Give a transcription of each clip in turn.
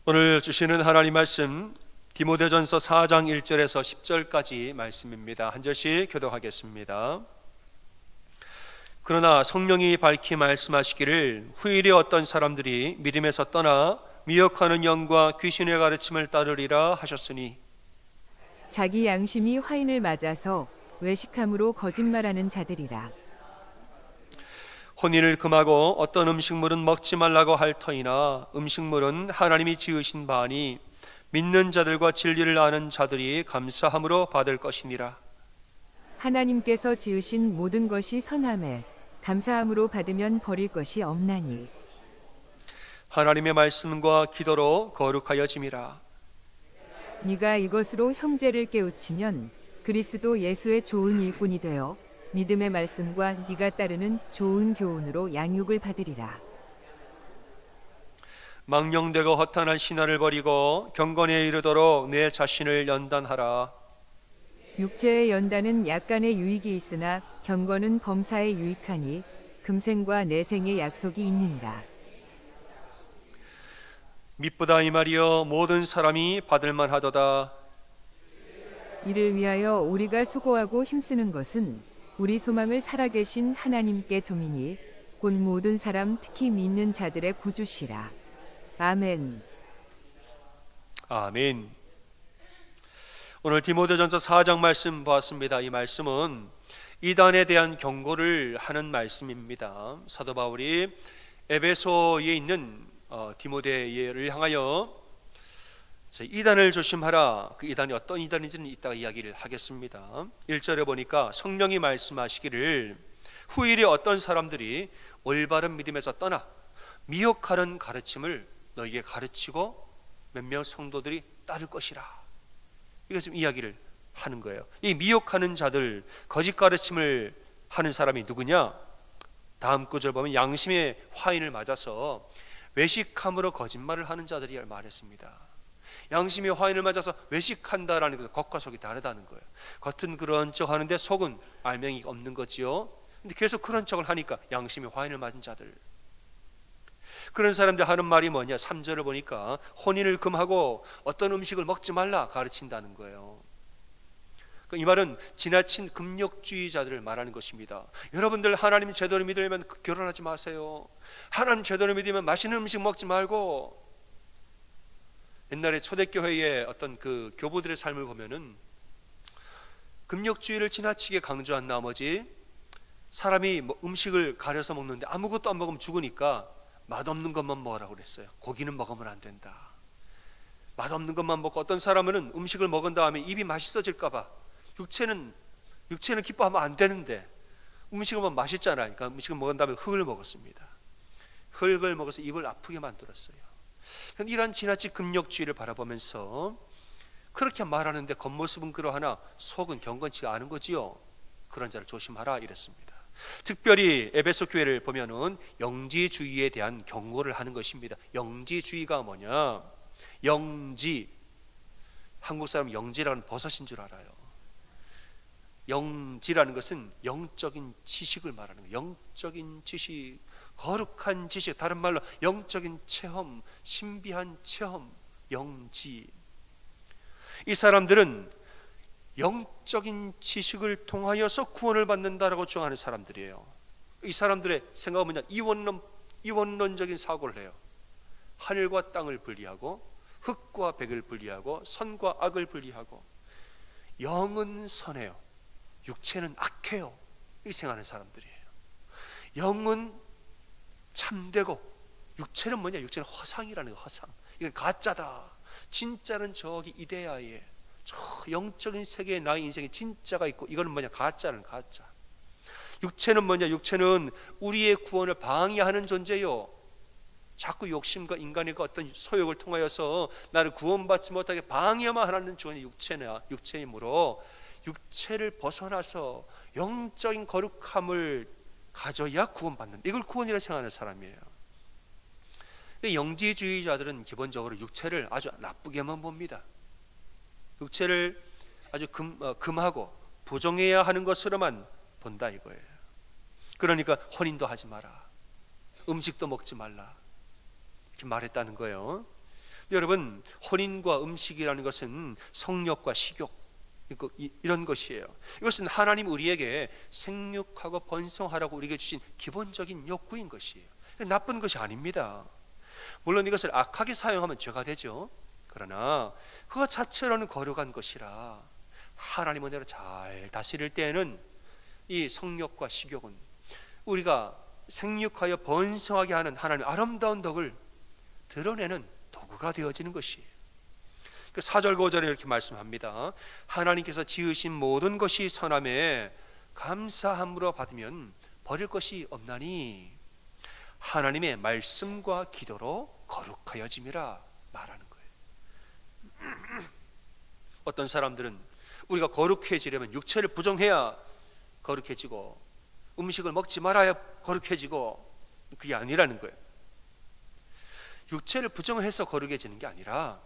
오늘 주시는 하나님 말씀 디모데전서 4장 1절에서 10절까지 말씀입니다. 한 절씩 교독하겠습니다. 그러나 성령이 밝히 말씀하시기를 후일에 어떤 사람들이 믿음에서 떠나 미혹하는 영과 귀신의 가르침을 따르리라 하셨으니 자기 양심이 화인을 맞아서 외식함으로 거짓말하는 자들이라. 혼인을 금하고 어떤 음식물은 먹지 말라고 할 터이나 음식물은 하나님이 지으신 바니 믿는 자들과 진리를 아는 자들이 감사함으로 받을 것이니라. 하나님께서 지으신 모든 것이 선함에 감사함으로 받으면 버릴 것이 없나니 하나님의 말씀과 기도로 거룩하여짐이라. 네가 이것으로 형제를 깨우치면 그리스도 예수의 좋은 일꾼이 되어 믿음의 말씀과 네가 따르는 좋은 교훈으로 양육을 받으리라. 망령되고 허탄한 신화를 버리고 경건에 이르도록 내 자신을 연단하라. 육체의 연단은 약간의 유익이 있으나 경건은 범사에 유익하니 금생과 내생의 약속이 있느니라. 미쁘다 이 말이여 모든 사람이 받을만 하도다. 이를 위하여 우리가 수고하고 힘쓰는 것은 우리 소망을 살아계신 하나님께 두미니 곧 모든 사람 특히 믿는 자들의 구주시라. 아멘. 아멘. 오늘 디모데전서 4장 말씀 보았습니다. 이 말씀은 이단에 대한 경고를 하는 말씀입니다. 사도 바울이 에베소에 있는 디모데를 향하여 이단을 조심하라. 그 이단이 어떤 이단인지는 이따가 이야기를 하겠습니다. 1절에 보니까 성령이 말씀하시기를 후일에 어떤 사람들이 올바른 믿음에서 떠나 미혹하는 가르침을 너에게 가르치고 몇몇 성도들이 따를 것이라. 이거 지금 이야기를 하는 거예요. 이 미혹하는 자들, 거짓 가르침을 하는 사람이 누구냐? 다음 구절 보면 양심의 화인을 맞아서 외식함으로 거짓말을 하는 자들이 말했습니다. 양심의 화인을 맞아서 외식한다라는 것은 겉과 속이 다르다는 거예요. 겉은 그런 척 하는데 속은 알맹이가 없는 거지요. 근데 계속 그런 척을 하니까 양심의 화인을 맞은 자들, 그런 사람들 하는 말이 뭐냐? 3절을 보니까 혼인을 금하고 어떤 음식을 먹지 말라 가르친다는 거예요. 이 말은 지나친 금욕주의자들을 말하는 것입니다. 여러분들 하나님 제대로 믿으려면 결혼하지 마세요. 하나님 제대로 믿으면 맛있는 음식 먹지 말고. 옛날에 초대교회의 어떤 그 교부들의 삶을 보면은 금욕주의를 지나치게 강조한 나머지 사람이 음식을 가려서 먹는데 아무것도 안 먹으면 죽으니까 맛없는 것만 먹으라고 그랬어요. 고기는 먹으면 안 된다. 맛없는 것만 먹고, 어떤 사람은 음식을 먹은 다음에 입이 맛있어질까 봐 육체는 기뻐하면 안 되는데 음식을 먹으면 맛있잖아요. 그러니까 음식을 먹은 다음에 흙을 먹었습니다. 흙을 먹어서 입을 아프게 만들었어요. 이런 지나친 금욕주의를 바라보면서 그렇게 말하는데 겉모습은 그러하나 속은 경건치가 않은 거지요. 그런 자를 조심하라 이랬습니다. 특별히 에베소 교회를 보면은 영지주의에 대한 경고를 하는 것입니다. 영지주의가 뭐냐? 영지, 한국 사람 영지라는 버섯인 줄 알아요. 영지라는 것은 영적인 지식을 말하는 거예요. 영적인 지식, 거룩한 지식, 다른 말로 영적인 체험, 신비한 체험, 영지. 이 사람들은 영적인 지식을 통하여서 구원을 받는다라고 주장하는 사람들이에요. 이 사람들의 생각은 뭐냐? 이원론적인 사고를 해요. 하늘과 땅을 분리하고 흙과 백을 분리하고 선과 악을 분리하고, 영은 선해요, 육체는 악해요. 이 생각하는 사람들이에요. 영은 참되고 육체는 뭐냐? 육체는 허상이라는 거, 허상. 이건 가짜다. 진짜는 저기 이데아에, 저 영적인 세계에 나의 인생에 진짜가 있고, 이거는 뭐냐? 가짜는 가짜. 육체는 뭐냐? 육체는 우리의 구원을 방해하는 존재요. 자꾸 욕심과 인간의 어떤 소욕을 통하여서 나를 구원받지 못하게 방해만 하는 존재, 육체이므로 육체를 벗어나서 영적인 거룩함을 가져야 구원받는다. 이걸 구원이라 생각하는 사람이에요. 영지주의자들은 기본적으로 육체를 아주 나쁘게만 봅니다. 육체를 아주 금하고 부정해야 하는 것으로만 본다 이거예요. 그러니까 혼인도 하지 마라, 음식도 먹지 말라, 이렇게 말했다는 거예요. 여러분, 혼인과 음식이라는 것은 성욕과 식욕, 이런 것이에요. 이것은 하나님 우리에게 생육하고 번성하라고 우리에게 주신 기본적인 욕구인 것이에요. 나쁜 것이 아닙니다. 물론 이것을 악하게 사용하면 죄가 되죠. 그러나 그것 자체로는 거룩한 것이라 하나님 은혜로 잘 다스릴 때에는 이 성욕과 식욕은 우리가 생육하여 번성하게 하는 하나님의 아름다운 덕을 드러내는 도구가 되어지는 것이에요. 4절 5절에 이렇게 말씀합니다. 하나님께서 지으신 모든 것이 선함에 감사함으로 받으면 버릴 것이 없나니 하나님의 말씀과 기도로 거룩하여짐이라 말하는 거예요. 어떤 사람들은 우리가 거룩해지려면 육체를 부정해야 거룩해지고 음식을 먹지 말아야 거룩해지고, 그게 아니라는 거예요. 육체를 부정해서 거룩해지는 게 아니라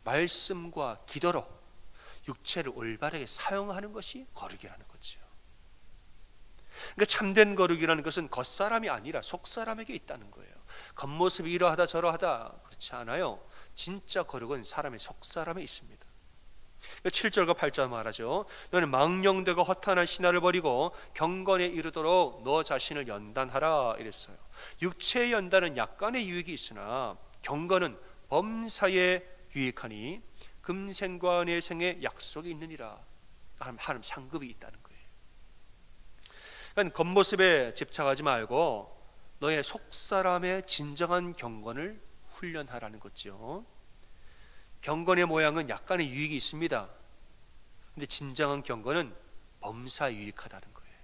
말씀과 기도로 육체를 올바르게 사용하는 것이 거룩이라는 거죠. 그러니까 참된 거룩이라는 것은 겉사람이 아니라 속사람에게 있다는 거예요. 겉모습이 이러하다 저러하다 그렇지 않아요. 진짜 거룩은 사람의 속사람에 있습니다. 7절과 8절 말하죠. 너는 망령되고 허탄한 신화를 버리고 경건에 이르도록 너 자신을 연단하라 이랬어요. 육체의 연단은 약간의 유익이 있으나 경건은 범사에 유익하니 금생과 내생의 약속이 있느니라. 하나님 상급이 있다는 거예요. 그러니까 겉모습에 집착하지 말고 너의 속사람의 진정한 경건을 훈련하라는 거죠. 경건의 모양은 약간의 유익이 있습니다. 근데 진정한 경건은 범사에 유익하다는 거예요.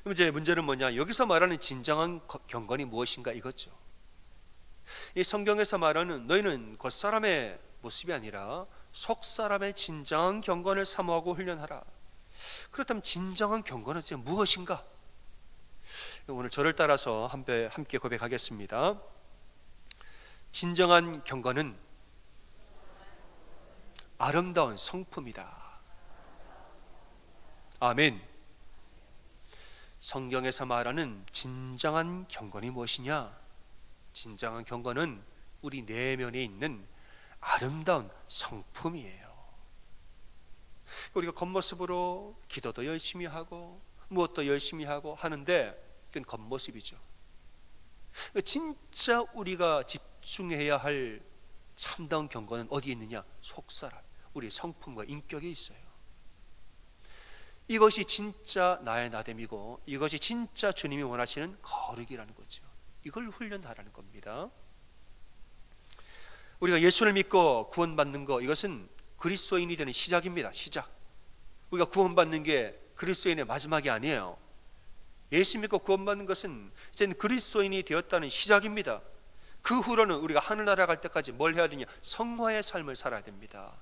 그럼 이제 문제는 뭐냐? 여기서 말하는 진정한 경건이 무엇인가 이거죠. 이 성경에서 말하는 너희는 겉사람의 모습이 아니라 속사람의 진정한 경건을 사모하고 훈련하라. 그렇다면 진정한 경건은 도대체 무엇인가? 오늘 저를 따라서 함께 고백하겠습니다. 진정한 경건은 아름다운 성품이다. 아멘. 성경에서 말하는 진정한 경건이 무엇이냐? 진정한 경건은 우리 내면에 있는 아름다운 성품이에요. 우리가 겉모습으로 기도도 열심히 하고 무엇도 열심히 하고 하는데 그건 겉모습이죠. 진짜 우리가 집중해야 할 참다운 경건은 어디에 있느냐? 속사람, 우리의 성품과 인격에 있어요. 이것이 진짜 나의 나됨이고 이것이 진짜 주님이 원하시는 거룩이라는 거죠. 이걸 훈련하라는 겁니다. 우리가 예수를 믿고 구원받는 거, 이것은 그리스도인이 되는 시작입니다. 시작. 우리가 구원받는 게 그리스도인의 마지막이 아니에요. 예수 믿고 구원받는 것은 이제는 그리스도인이 되었다는 시작입니다. 그 후로는 우리가 하늘나라 갈 때까지 뭘 해야 되냐? 성화의 삶을 살아야 됩니다.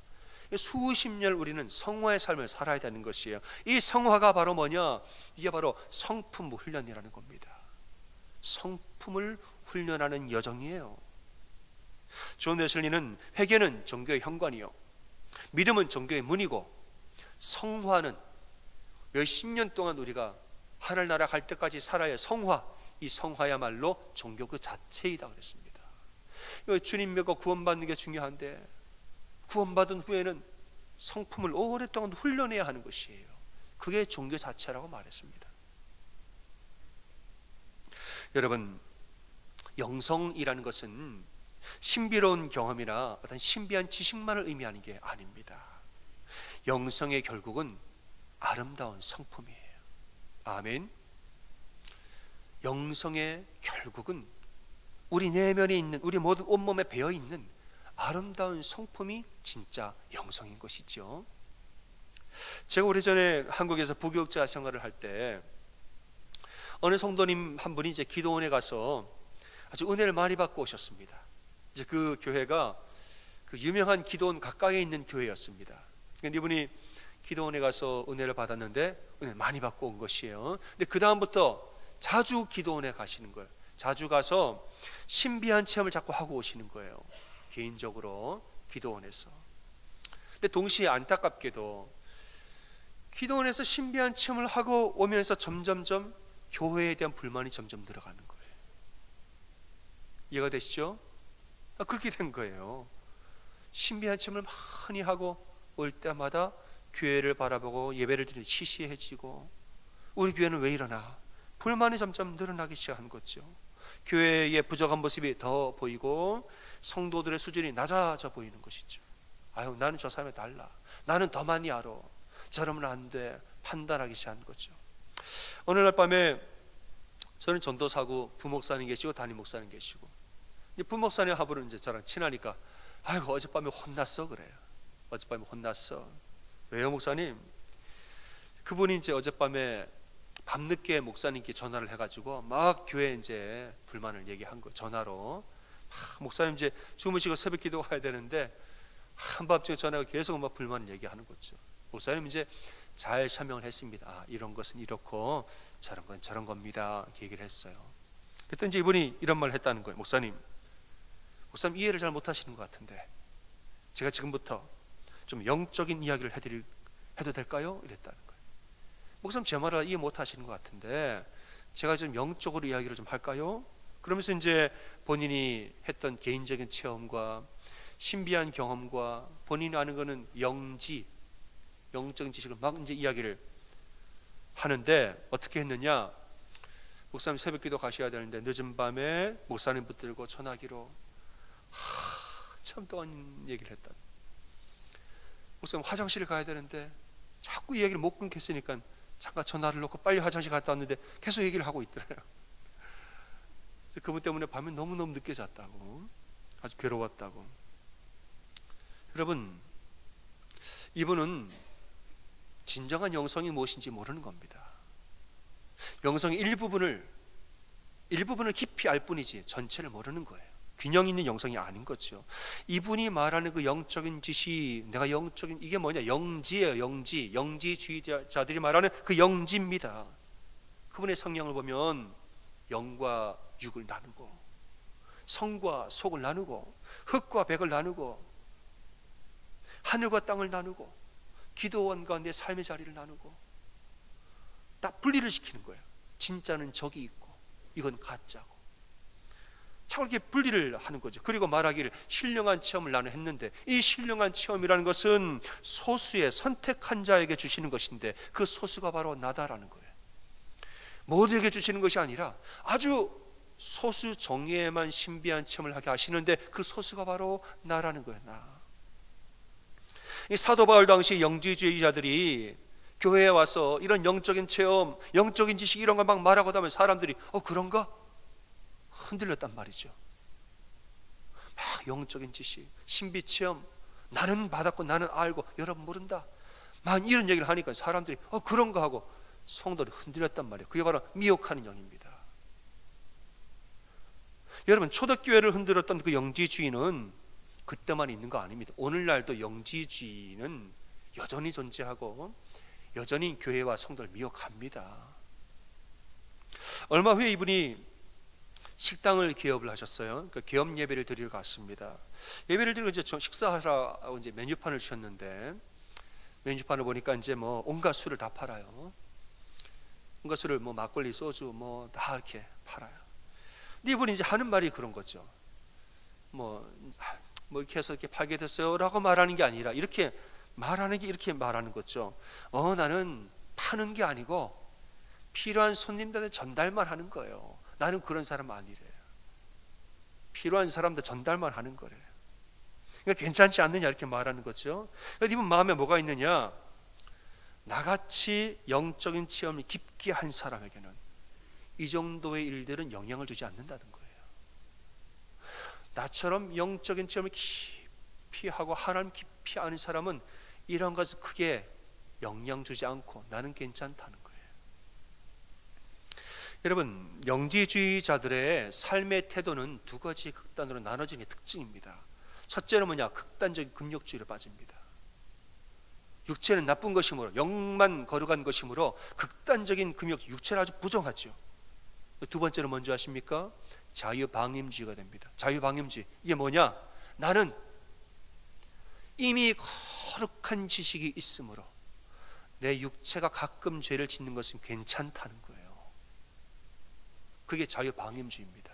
수십 년 우리는 성화의 삶을 살아야 되는 것이에요. 이 성화가 바로 뭐냐? 이게 바로 성품 훈련이라는 겁니다. 성품을 훈련하는 여정이에요. 존 웨슬리는 회개는 종교의 현관이요, 믿음은 종교의 문이고, 성화는 몇십 년 동안 우리가 하늘나라 갈 때까지 살아야 성화, 이 성화야말로 종교 그 자체이다 그랬습니다. 주님 믿고 구원받는 게 중요한데 구원받은 후에는 성품을 오랫동안 훈련해야 하는 것이에요. 그게 종교 자체라고 말했습니다. 여러분, 영성이라는 것은 신비로운 경험이나 어떤 신비한 지식만을 의미하는 게 아닙니다. 영성의 결국은 아름다운 성품이에요. 아멘. 영성의 결국은 우리 내면에 있는, 우리 모든 온몸에 배어 있는 아름다운 성품이 진짜 영성인 것이죠. 제가 오래전에 한국에서 부교육자 생활을 할 때 어느 성도님 한 분이 이제 기도원에 가서 아주 은혜를 많이 받고 오셨습니다. 이제 그 교회가 그 유명한 기도원 가까이에 있는 교회였습니다. 그런데 이분이 기도원에 가서 은혜를 받았는데 은혜를 많이 받고 온 것이에요. 근데 그 다음부터 자주 기도원에 가시는 거예요. 자주 가서 신비한 체험을 자꾸 하고 오시는 거예요. 개인적으로 기도원에서. 근데 동시에 안타깝게도 기도원에서 신비한 체험을 하고 오면서 점점점 교회에 대한 불만이 점점 늘어가는 거예요. 이해가 되시죠? 그렇게 된 거예요. 신비한 체험을 많이 하고 올 때마다 교회를 바라보고 예배를 드리는 시시해지고, 우리 교회는 왜 이러나 불만이 점점 늘어나기 시작한 거죠. 교회의 부족한 모습이 더 보이고 성도들의 수준이 낮아져 보이는 것이죠. 아유, 나는 저 사람이 달라, 나는 더 많이 알아, 저러면 안 돼, 판단하기 시작한 거죠. 어느 날 밤에 저는 전도사고 부목사님 계시고 담임 목사님 계시고, 부목사님 하부는 이제 저랑 친하니까 아이고 어젯밤에 혼났어 그래요. 어젯밤에 혼났어. 왜요 목사님? 그분이 이제 어젯밤에 밤늦게 목사님께 전화를 해가지고 막 교회 이제 불만을 얘기한 거, 전화로. 목사님 이제 주무시고 새벽 기도 가야 되는데 한밤중에 전화가 계속 막 불만을 얘기하는 거죠. 목사님 이제 잘 설명을 했습니다. 아, 이런 것은 이렇고 저런 건 저런 겁니다, 이렇게 얘기를 했어요. 그때 이제 이분이 이런 말을 했다는 거예요. 목사님 이해를 잘 못하시는 것 같은데 제가 지금부터 좀 영적인 이야기를 해도 될까요? 이랬다는 거예요. 목사님 제 말을 이해 못하시는 것 같은데 제가 좀 영적으로 이야기를 좀 할까요? 그러면서 이제 본인이 했던 개인적인 체험과 신비한 경험과 본인이 아는 거는 영적인 지식을 막 이제 이야기를 하는데, 어떻게 했느냐? 목사님 새벽 기도 가셔야 되는데 늦은 밤에 목사님 붙들고 전화기로 참 동안 얘기를 했다. 목사님 화장실 가야 되는데 자꾸 이 얘기를 못 끊겠으니까 잠깐 전화를 놓고 빨리 화장실 갔다 왔는데 계속 얘기를 하고 있더래요. 그분 때문에 밤에 너무너무 늦게 잤다고, 아주 괴로웠다고. 여러분, 이분은 진정한 영성이 무엇인지 모르는 겁니다. 영성의 일부분을 깊이 알 뿐이지 전체를 모르는 거예요. 균형 있는 영성이 아닌 거죠. 이분이 말하는 그 영적인 지시, 내가 영적인, 이게 뭐냐? 영지예요. 영지주의자들이 말하는 그 영지입니다. 그분의 성령을 보면 영과 육을 나누고 성과 속을 나누고 흙과 백을 나누고 하늘과 땅을 나누고 기도원과 내 삶의 자리를 나누고 딱 분리를 시키는 거예요. 진짜는 저기 있고 이건 가짜고 자꾸 이렇게 분리를 하는 거죠. 그리고 말하기를 신령한 체험을 나는 했는데, 이 신령한 체험이라는 것은 소수의 선택한 자에게 주시는 것인데 그 소수가 바로 나다라는 거예요. 모두에게 주시는 것이 아니라 아주 소수 정예에만 신비한 체험을 하게 하시는데 그 소수가 바로 나라는 거예요. 나. 이 사도 바울 당시 영지주의자들이 교회에 와서 이런 영적인 체험, 영적인 지식 이런 걸 막 말하고 하면 사람들이 그런가? 흔들렸단 말이죠. 막 영적인 지식, 신비 체험, 나는 받았고 나는 알고 여러분 모른다, 막 이런 얘기를 하니까 사람들이 그런가 하고 성도를 흔들렸단 말이에요. 그게 바로 미혹하는 영입니다. 여러분, 초대교회를 흔들었던 그 영지주의는 그때만 있는 거 아닙니다. 오늘날도 영지주의는 여전히 존재하고 여전히 교회와 성도를 미혹합니다. 얼마 후에 이분이 식당을 개업을 하셨어요. 그러니까 개업 예배를 드리러 갔습니다. 예배를 드리고 이제 식사하러 이제 메뉴판을 주셨는데, 메뉴판을 보니까 이제 뭐 온갖 술을 다 팔아요. 온갖 술을 뭐 막걸리, 소주 뭐 다 이렇게 팔아요. 근데 이분이 이제 하는 말이 그런 거죠. 뭐 이렇게 해서 이렇게 팔게 됐어요라고 말하는 게 아니라 이렇게 말하는 게 이렇게 말하는 거죠. 나는 파는 게 아니고 필요한 손님들한테 전달만 하는 거예요. 나는 그런 사람 아니래요. 필요한 사람들 전달만 하는 거래요. 그러니까 괜찮지 않느냐 이렇게 말하는 거죠. 그러니까 이분 마음에 뭐가 있느냐? 나같이 영적인 체험을 깊게 한 사람에게는 이 정도의 일들은 영향을 주지 않는다는 거예요. 나처럼 영적인 체험을 깊이 하고 하나님 깊이 아는 사람은 이런 것을 크게 영향 주지 않고 나는 괜찮다는 거예요. 여러분, 영지주의자들의 삶의 태도는 두 가지 극단으로 나눠지는 게 특징입니다. 첫째는 뭐냐? 극단적인 금욕주의로 빠집니다. 육체는 나쁜 것이므로, 영만 거룩한 것이므로 극단적인 금욕, 육체를 아주 부정하죠. 두 번째는 뭔지 아십니까? 자유방임주의가 됩니다. 자유방임주의, 이게 뭐냐? 나는 이미 거룩한 지식이 있으므로 내 육체가 가끔 죄를 짓는 것은 괜찮다는 거예요. 그게 자유방임주의입니다.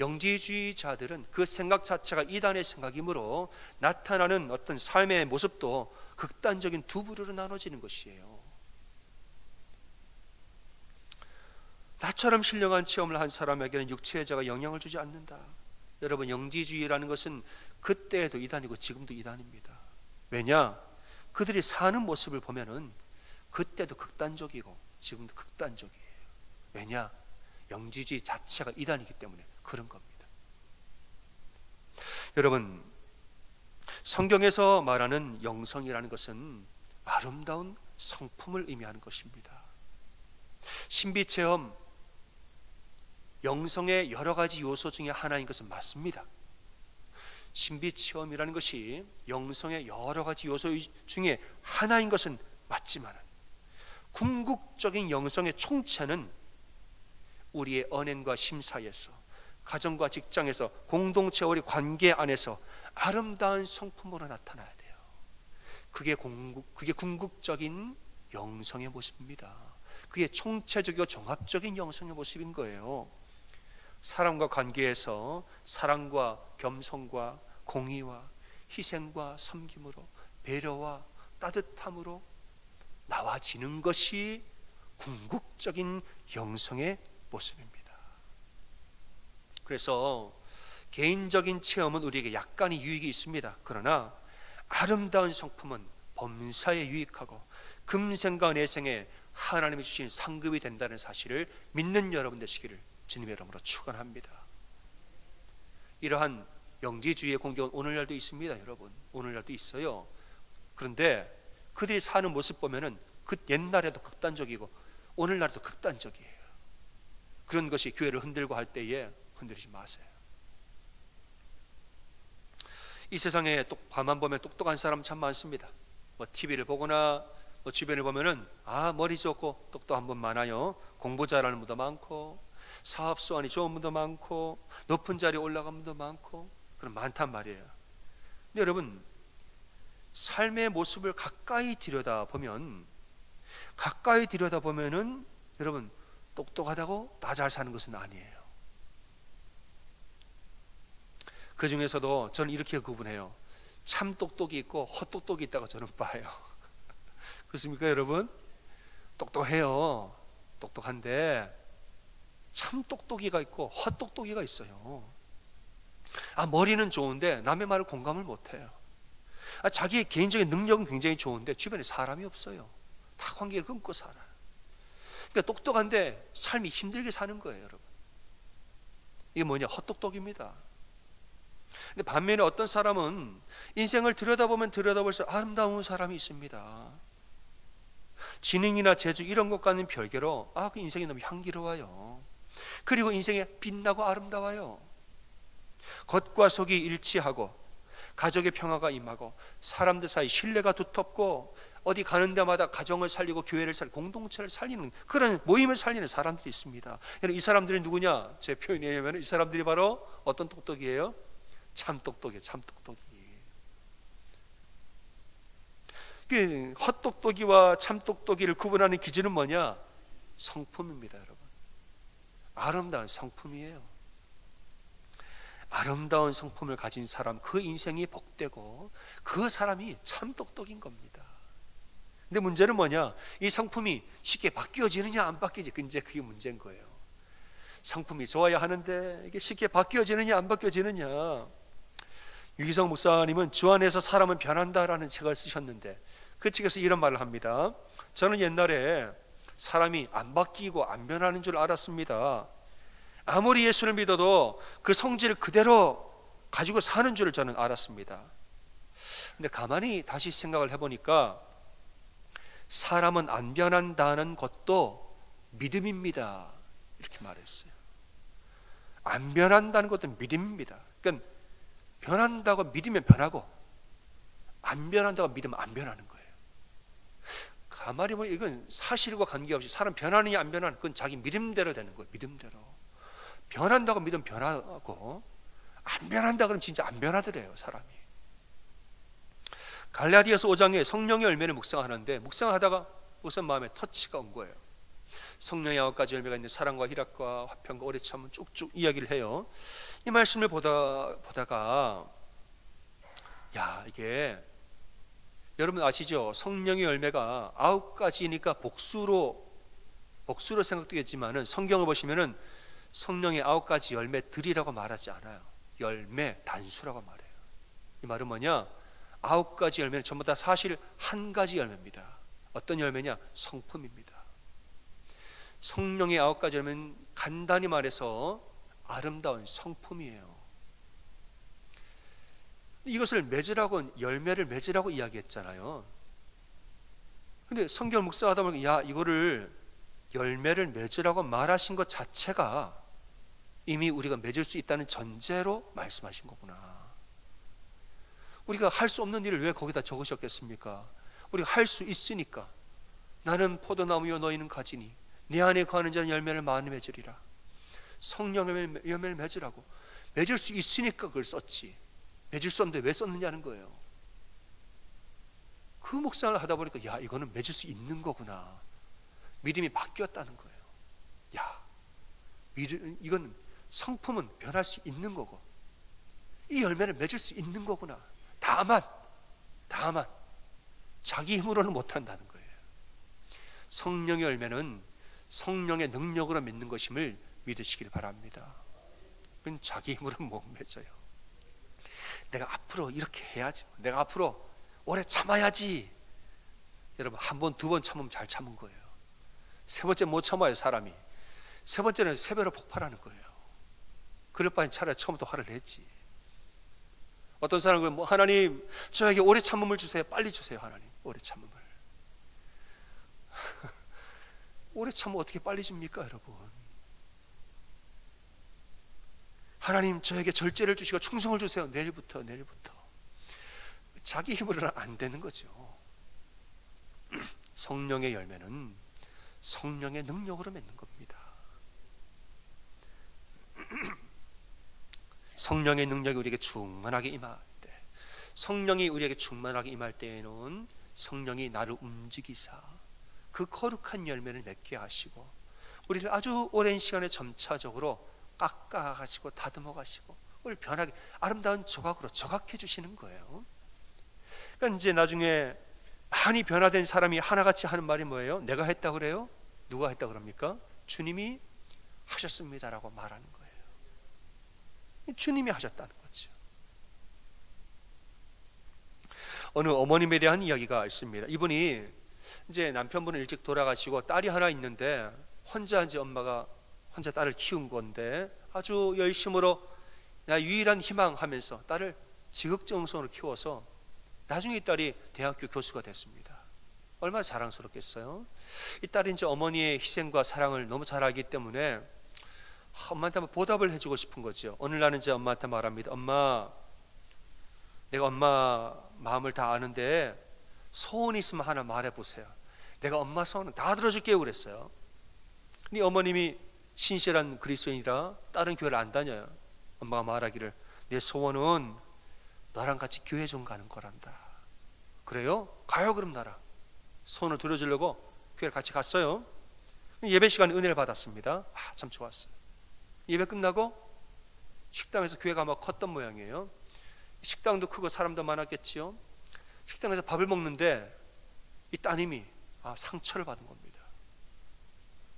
영지주의자들은 그 생각 자체가 이단의 생각이므로 나타나는 어떤 삶의 모습도 극단적인 두 부류로 나눠지는 것이에요. 나처럼 신령한 체험을 한 사람에게는 육체의 죄가 영향을 주지 않는다. 여러분, 영지주의라는 것은 그때에도 이단이고 지금도 이단입니다. 왜냐? 그들이 사는 모습을 보면은 그때도 극단적이고 지금도 극단적이에요. 왜냐? 영지주의 자체가 이단이기 때문에 그런 겁니다. 여러분, 성경에서 말하는 영성이라는 것은 아름다운 성품을 의미하는 것입니다. 신비체험, 영성의 여러 가지 요소 중에 하나인 것은 맞습니다. 신비체험이라는 것이 영성의 여러 가지 요소 중에 하나인 것은 맞지만 궁극적인 영성의 총체는 우리의 언행과 심사에서, 가정과 직장에서, 공동체 우리 관계 안에서 아름다운 성품으로 나타나야 돼요. 그게 궁극적인 영성의 모습입니다. 그게 총체적이고 종합적인 영성의 모습인 거예요. 사람과 관계에서 사랑과 겸손과 공의와 희생과 섬김으로, 배려와 따뜻함으로 나와지는 것이 궁극적인 영성의 모습입니다. 그래서 개인적인 체험은 우리에게 약간의 유익이 있습니다. 그러나 아름다운 성품은 범사에 유익하고 금생과 내생에 하나님이 주신 상급이 된다는 사실을 믿는 여러분 되시기를 주님의 이름으로 축원합니다. 이러한 영지주의의 공격은 오늘날도 있습니다. 여러분, 오늘날도 있어요. 그런데 그들이 사는 모습 보면은 그 옛날에도 극단적이고 오늘날도 극단적이에요. 그런 것이 교회를 흔들고 할 때에 흔들리지 마세요. 이 세상에 가만 보면 똑똑한 사람 참 많습니다. TV를 보거나 주변을 보면은 머리 좋고 똑똑한 분 많아요. 공부 잘하는 분도 많고 사업 수완이 좋은 분도 많고 높은 자리에 올라간 분도 많고 그런 많단 말이에요. 근데 여러분, 삶의 모습을 가까이 들여다보면은 여러분, 똑똑하다고 다 잘 사는 것은 아니에요. 그 중에서도 저는 이렇게 구분해요. 참 똑똑이 있고 헛똑똑이 있다고 저는 봐요. 그렇습니까 여러분? 똑똑해요. 똑똑한데 참 똑똑이가 있고 헛똑똑이가 있어요. 머리는 좋은데 남의 말을 공감을 못해요. 자기의 개인적인 능력은 굉장히 좋은데 주변에 사람이 없어요. 다 관계를 끊고 살아요. 그러니까 똑똑한데 삶이 힘들게 사는 거예요, 여러분. 이게 뭐냐? 헛똑똑입니다. 근데 반면에 어떤 사람은 인생을 들여다보면 들여다볼수록 아름다운 사람이 있습니다. 지능이나 재주 이런 것과는 별개로 그 인생이 너무 향기로워요. 그리고 인생이 빛나고 아름다워요. 겉과 속이 일치하고 가족의 평화가 임하고 사람들 사이 신뢰가 두텁고 어디 가는 데마다 가정을 살리고 교회를 살리고 공동체를 살리는 그런 모임을 살리는 사람들이 있습니다. 이 사람들이 누구냐? 제 표현에 의하면 이 사람들이 바로 어떤 똑똑이에요? 참 똑똑이에요. 참 똑똑이. 헛똑똑이와 참 똑똑이를 구분하는 기준은 뭐냐? 성품입니다, 여러분. 아름다운 성품이에요. 아름다운 성품을 가진 사람, 그 인생이 복되고 그 사람이 참 똑똑인 겁니다. 근데 문제는 뭐냐? 이 성품이 쉽게 바뀌어지느냐 안 바뀌어지느냐, 이제 그게 문제인 거예요. 성품이 좋아야 하는데 이게 쉽게 바뀌어지느냐 안 바뀌어지느냐. 유기성 목사님은 주 안에서 사람은 변한다라는 책을 쓰셨는데 그 책에서 이런 말을 합니다. 저는 옛날에 사람이 안 바뀌고 안 변하는 줄 알았습니다. 아무리 예수를 믿어도 그 성질을 그대로 가지고 사는 줄 저는 알았습니다. 근데 가만히 다시 생각을 해보니까 사람은 안 변한다는 것도 믿음입니다. 이렇게 말했어요. 안 변한다는 것도 믿음입니다. 그러니까 변한다고 믿으면 변하고 안 변한다고 믿으면 안 변하는 거예요. 가만히 보면 이건 사실과 관계없이 사람 변하느냐 안 변하느냐 그건 자기 믿음대로 되는 거예요. 믿음대로. 변한다고 믿으면 변하고 안 변한다 그러면 진짜 안 변하더래요, 사람이. 갈라디아서 5장에 성령의 열매를 묵상하는데 묵상하다가 우선 마음에 터치가 온 거예요. 성령의 9가지 열매가 있는 사랑과 희락과 화평과 오래 참음 쭉쭉 이야기를 해요. 이 말씀을 보다가 이게 여러분 아시죠? 성령의 열매가 9가지니까 복수로 생각되겠지만은 성경을 보시면은 성령의 9가지 열매들이라고 말하지 않아요. 열매 단수라고 말해요. 이 말은 뭐냐? 9가지 열매는 전부 다 사실 한 가지 열매입니다. 어떤 열매냐? 성품입니다. 성령의 9가지 열매는 간단히 말해서 아름다운 성품이에요. 이것을 맺으라고, 열매를 맺으라고 이야기했잖아요. 근데 성경을 묵상하다 보니까 이거를 열매를 맺으라고 말하신 것 자체가 이미 우리가 맺을 수 있다는 전제로 말씀하신 거구나. 우리가 할 수 없는 일을 왜 거기다 적으셨겠습니까? 우리가 할 수 있으니까. 나는 포도나무요 너희는 가지니 내 안에 거하는 자는 열매를 많이 맺으리라. 성령의 열매를 맺으라고. 맺을 수 있으니까 그걸 썼지. 맺을 수 없는데 왜 썼느냐는 거예요. 그 묵상을 하다 보니까 이거는 맺을 수 있는 거구나. 믿음이 바뀌었다는 거예요. 이건 성품은 변할 수 있는 거고 이 열매를 맺을 수 있는 거구나. 다만 자기 힘으로는 못한다는 거예요. 성령의 열매는 성령의 능력으로 맺는 것임을 믿으시길 바랍니다. 그건 자기 힘으로는 못 맺어요. 내가 앞으로 이렇게 해야지, 내가 앞으로 오래 참아야지. 여러분, 한 번, 두 번 참으면 잘 참은 거예요. 세 번째 못 참아요. 사람이 세 번째는 세 배로 폭발하는 거예요. 그럴 바엔 차라리 처음부터 화를 냈지. 어떤 사람은 하나님 저에게 오래 참음을 주세요. 빨리 주세요. 하나님 오래 참음을. 오래 참으면 어떻게 빨리 줍니까 여러분? 하나님 저에게 절제를 주시고 충성을 주세요. 내일부터. 자기 힘으로는 안 되는 거죠. 성령의 열매는 성령의 능력으로 맺는 겁니다. 성령의 능력이 우리에게 충만하게 임할 때, 성령이 우리에게 충만하게 임할 때에는 성령이 나를 움직이사 그 거룩한 열매를 맺게 하시고 우리를 아주 오랜 시간에 점차적으로 깎아가시고 다듬어 가시고 우리를 변하게 아름다운 조각으로 조각해 주시는 거예요. 그러니까 이제 나중에 많이 변화된 사람이 하나같이 하는 말이 뭐예요? 내가 했다 그래요? 누가 했다 그럽니까? 주님이 하셨습니다라고 말하는 거예요. 주님이 하셨다는 거죠. 어느 어머님에 대한 이야기가 있습니다. 이분이 이제 남편분은 일찍 돌아가시고 딸이 하나 있는데 혼자 이제 엄마가 혼자 딸을 키운 건데 아주 열심으로 나 유일한 희망하면서 딸을 지극정성으로 키워서 나중에 이 딸이 대학교 교수가 됐습니다. 얼마나 자랑스럽겠어요. 이 딸이 이제 어머니의 희생과 사랑을 너무 잘 알기 때문에 엄마한테 한번 보답을 해주고 싶은 거죠. 어느 날은 이제 엄마한테 말합니다. 엄마, 내가 엄마 마음을 다 아는데 소원 있으면 하나 말해보세요. 내가 엄마 소원은 다 들어줄게요 그랬어요. 근데 어머님이 신실한 그리스도인이라 다른 교회를 안 다녀요. 엄마가 말하기를 내 소원은 너랑 같이 교회 좀 가는 거란다. 그래요? 가요 그럼 나랑. 소원을 들어주려고 교회를 같이 갔어요. 예배 시간에 은혜를 받았습니다. 참 좋았어요. 예배 끝나고 식당에서 교회가 막 컸던 모양이에요. 식당도 크고 사람도 많았겠지요. 식당에서 밥을 먹는데 이 따님이 상처를 받은 겁니다.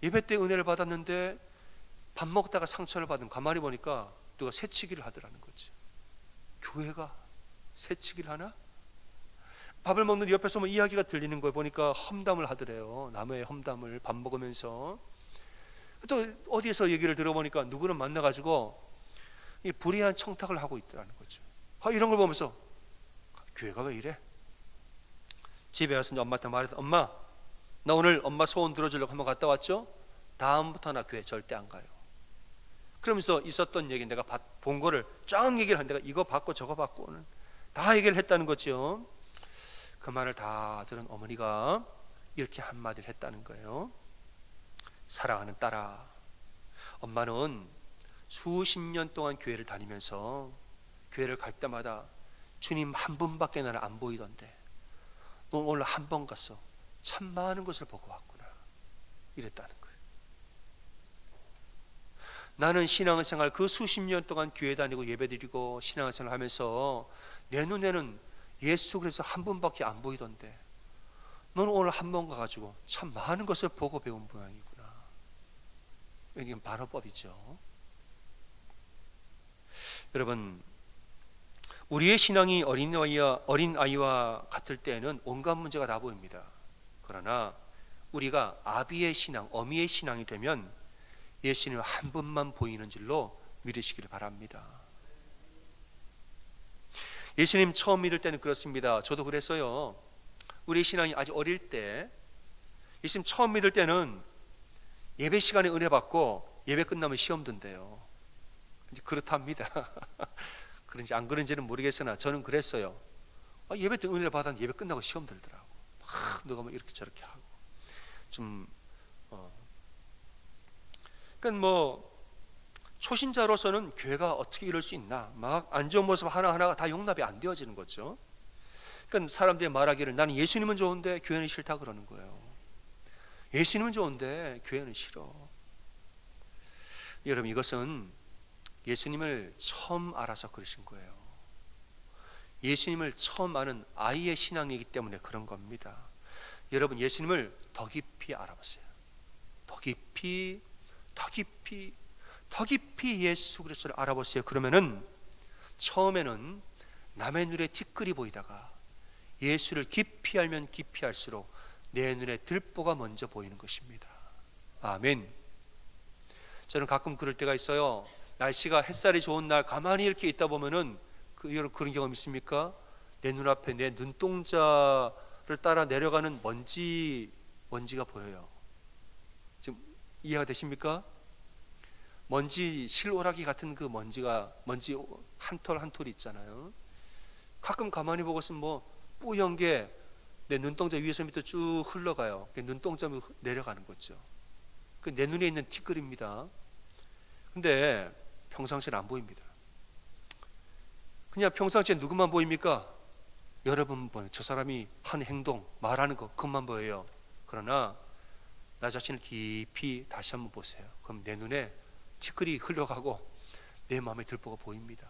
예배 때 은혜를 받았는데 밥 먹다가 상처를 받은, 가만히 보니까 누가 새치기를 하더라는 거죠. 교회가 새치기를 하나? 밥을 먹는데 옆에서 뭐 이야기가 들리는 걸 보니까 험담을 하더래요. 남의 험담을 밥 먹으면서. 또 어디에서 얘기를 들어보니까 누구는 만나가지고 이 불의한 청탁을 하고 있더라는 거죠. 이런 걸 보면서 교회가 왜 이래? 집에 와서 엄마한테 말해서 엄마, 나 오늘 엄마 소원 들어주려고 한번 갔다 왔죠? 다음부터 나 교회 절대 안 가요. 그러면서 있었던 얘기 내가 본 거를 쫙 얘기를 한, 내가 이거 받고 저거 받고는 다 얘기를 했다는 거죠. 그 말을 다 들은 어머니가 이렇게 한마디를 했다는 거예요. 사랑하는 딸아, 엄마는 수십 년 동안 교회를 다니면서 교회를 갈 때마다 주님 한 분밖에 나를 안 보이던데 넌 오늘 한 번 갔어. 참 많은 것을 보고 왔구나. 이랬다는 거예요. 나는 신앙생활 그 수십 년 동안 교회 다니고 예배드리고 신앙생활 하면서 내 눈에는 예수 그리스도 한 분밖에 안 보이던데 너는 오늘 한 번 가가지고 참 많은 것을 보고 배운 모양이구나. 이건 반어법이죠. 여러분, 우리의 신앙이 어린아이와 같을 때에는 온갖 문제가 다 보입니다. 그러나 우리가 아비의 신앙, 어미의 신앙이 되면 예수님 한 분만 보이는 줄로 믿으시기를 바랍니다. 예수님 처음 믿을 때는 그렇습니다. 저도 그랬어요. 우리 신앙이 아주 어릴 때 예수님 처음 믿을 때는 예배 시간에 은혜 받고 예배 끝나면 시험 든대요. 이제 그렇답니다. 그런지 안 그런지는 모르겠으나 저는 그랬어요. 예배 때 은혜를 받았는데 예배 끝나고 시험 들더라고. 누가 뭐 이렇게 저렇게 하고 좀 그러니까 뭐 초신자로서는 교회가 어떻게 이럴 수 있나, 막 안 좋은 모습 하나하나가 다 용납이 안 되어지는 거죠. 그러니까 사람들이 말하기를 나는 예수님은 좋은데 교회는 싫다 그러는 거예요. 예수님은 좋은데 교회는 싫어. 여러분, 이것은 예수님을 처음 알아서 그러신 거예요. 예수님을 처음 아는 아이의 신앙이기 때문에 그런 겁니다. 여러분, 예수님을 더 깊이 알아보세요. 더 깊이 예수 그리스도를 알아보세요. 그러면은 처음에는 남의 눈에 티끌이 보이다가 예수를 깊이 알면 깊이 알수록 내 눈에 들보가 먼저 보이는 것입니다. 아멘. 저는 가끔 그럴 때가 있어요. 날씨가 햇살이 좋은 날 가만히 이렇게 있다 보면은 그런 경험 있습니까? 내 눈앞에 내 눈동자를 따라 내려가는 먼지가 보여요. 지금 이해가 되십니까? 먼지 실오라기 같은 그 먼지 한 톨 한 톨이 있잖아요. 가끔 가만히 보고 있으면 뭐 뿌연 게 내 눈동자 위에서 밑으로 쭉 흘러가요. 눈동자로 내려가는 거죠. 그 내 눈에 있는 티끌입니다. 근데 평상시에는 안 보입니다. 그냥 평상시에 누구만 보입니까? 여러분 보여요. 저 사람이 한 행동, 말하는 거 그것만 보여요. 그러나 나 자신을 깊이 다시 한번 보세요. 그럼 내 눈에 티끌이 흘러가고 내 마음에 들보가 보입니다.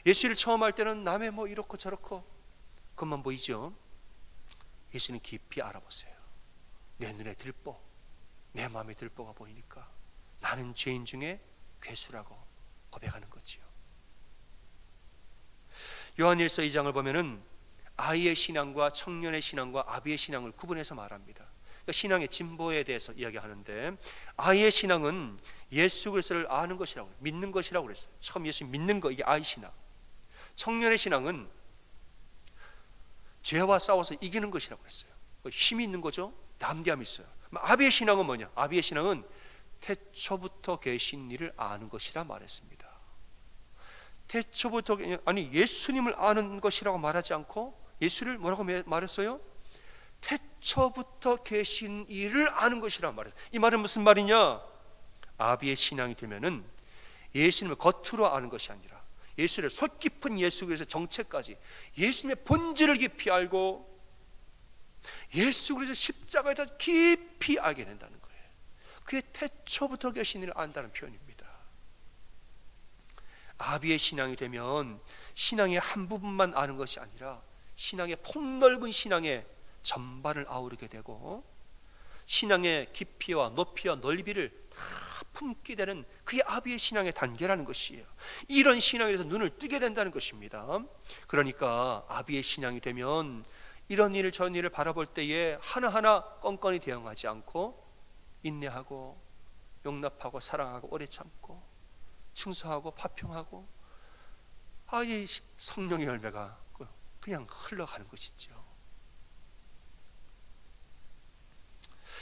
예수를 처음 할 때는 남의 뭐 이렇고 저렇고 그것만 보이죠. 예수는 깊이 알아보세요. 내 눈에 들보, 내 마음에 들보가 보이니까 나는 죄인 중에 괴수라고 고백하는 거지요. 요한일서 2장을 보면은 아이의 신앙과 청년의 신앙과 아비의 신앙을 구분해서 말합니다. 그러니까 신앙의 진보에 대해서 이야기하는데, 아이의 신앙은 예수 그리스도를 아는 것이라고, 믿는 것이라고 그랬어요. 처음 예수 믿는 거, 이게 아이 신앙. 청년의 신앙은 죄와 싸워서 이기는 것이라고 했어요. 힘이 있는 거죠. 담대함이 있어요. 아비의 신앙은 뭐냐? 아비의 신앙은 태초부터 계신 이를 아는 것이라 말했습니다. 태초부터, 아니 예수님을 아는 것이라고 말하지 않고 예수를 뭐라고 말했어요? 태초부터 계신 이를 아는 것이라 말했어요. 이 말은 무슨 말이냐? 아비의 신앙이 되면은 예수님을 겉으로 아는 것이 아니라 예수를 속 깊은 예수 그리스도의 정체까지, 예수님의 본질을 깊이 알고 예수 그리스도 십자가에 더 깊이 알게 된다는 거예요. 그게 태초부터 계신 이를 안다는 표현입니다. 아비의 신앙이 되면 신앙의 한 부분만 아는 것이 아니라 신앙의 폭넓은 신앙의 전반을 아우르게 되고 신앙의 깊이와 높이와 넓이를 다 품게 되는 그게 아비의 신앙의 단계라는 것이에요. 이런 신앙에 대해서 눈을 뜨게 된다는 것입니다. 그러니까 아비의 신앙이 되면 이런 일을 저런 일을 바라볼 때에 하나하나 껌껌이 대응하지 않고 인내하고 용납하고 사랑하고 오래 참고 충성하고 파평하고, 이 성령의 열매가 그냥 흘러가는 것이죠.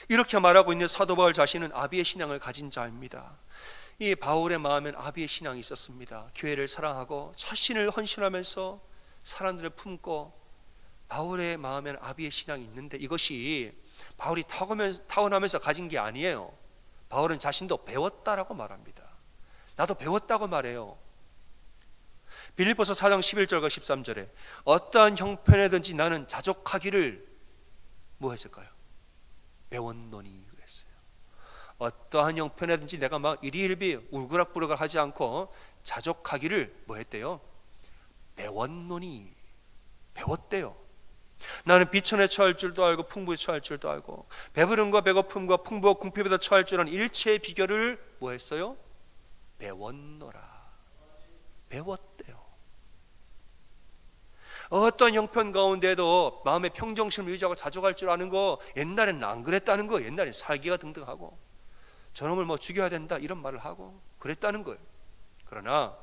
이렇게 말하고 있는 사도 바울 자신은 아비의 신앙을 가진 자입니다. 이 바울의 마음엔 아비의 신앙이 있었습니다. 교회를 사랑하고 자신을 헌신하면서 사람들을 품고, 바울의 마음엔 아비의 신앙이 있는데 이것이 바울이 타고나면서 가진 게 아니에요. 바울은 자신도 배웠다라고 말합니다. 나도 배웠다고 말해요. 빌립보서 4장 11절과 13절에 어떠한 형편에든지 나는 자족하기를 뭐 했을까요? 배웠노니 그랬어요. 어떠한 형편이든지 내가 막 이리일비 울그락부락을 하지 않고 자족하기를 뭐 했대요? 배웠노니. 배웠대요. 나는 비천에 처할 줄도 알고 풍부에 처할 줄도 알고 배부름과 배고픔과 풍부와 궁핍에도 처할 줄 아는 일체의 비결을 뭐 했어요? 배웠노라. 배웠대요. 어떤 형편 가운데도 마음의 평정심을 유지하고 자족할 줄 아는 거, 옛날에는 안 그랬다는 거. 옛날에는 살기가 등등하고 저놈을 뭐 죽여야 된다 이런 말을 하고 그랬다는 거예요. 그러나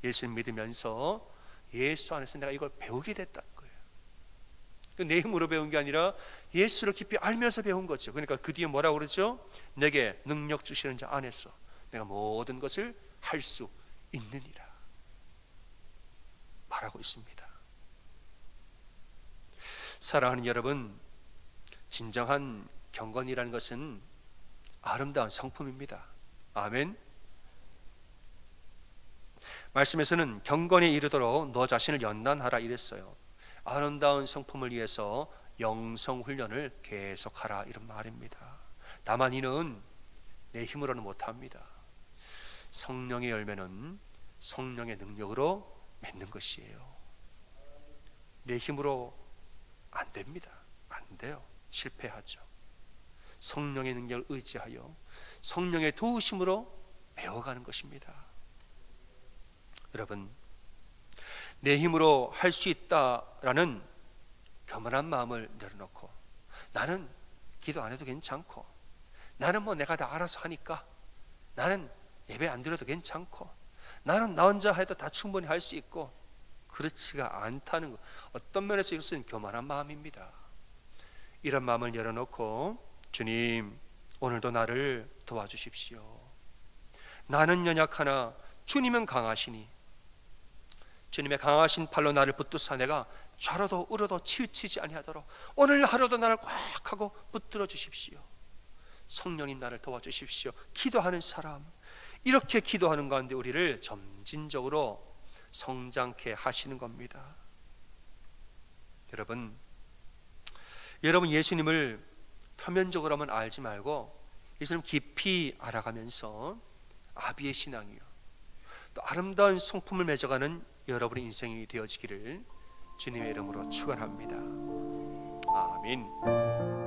예수를 믿으면서 예수 안에서 내가 이걸 배우게 됐다는 거예요. 내 힘으로 배운 게 아니라 예수를 깊이 알면서 배운 거죠. 그러니까 그 뒤에 뭐라고 그러죠? 내게 능력 주시는 자 안에서 내가 모든 것을 할 수 있느니라 말하고 있습니다. 사랑하는 여러분, 진정한 경건이라는 것은 아름다운 성품입니다. 아멘. 말씀에서는 경건에 이르도록 너 자신을 연단하라 이랬어요. 아름다운 성품을 위해서 영성훈련을 계속하라 이런 말입니다. 다만 이는 내 힘으로는 못합니다. 성령의 열매는 성령의 능력으로 맺는 것이에요. 내 힘으로 안 됩니다. 안 돼요. 실패하죠. 성령의 능력을 의지하여 성령의 도우심으로 배워가는 것입니다. 여러분, 내 힘으로 할 수 있다라는 교만한 마음을 내려놓고 나는 기도 안 해도 괜찮고 나는 뭐 내가 다 알아서 하니까 나는 예배 안 드려도 괜찮고 나는 나 혼자 해도 다 충분히 할 수 있고 그렇지가 않다는 것. 어떤 면에서 이것은 교만한 마음입니다. 이런 마음을 내려놓고 주님 오늘도 나를 도와주십시오. 나는 연약하나 주님은 강하시니 주님의 강하신 팔로 나를 붙드사 내가 좌로도 우로도 치우치지 아니하도록 오늘 하루도 나를 꽉 하고 붙들어 주십시오. 성령님 나를 도와주십시오. 기도하는 사람, 이렇게 기도하는 가운데 우리를 점진적으로 성장케 하시는 겁니다. 여러분 예수님을 표면적으로만 알지 말고 예수님 깊이 알아가면서 아비의 신앙이요 또 아름다운 성품을 맺어가는 여러분의 인생이 되어지기를 주님의 이름으로 축원합니다. 아멘.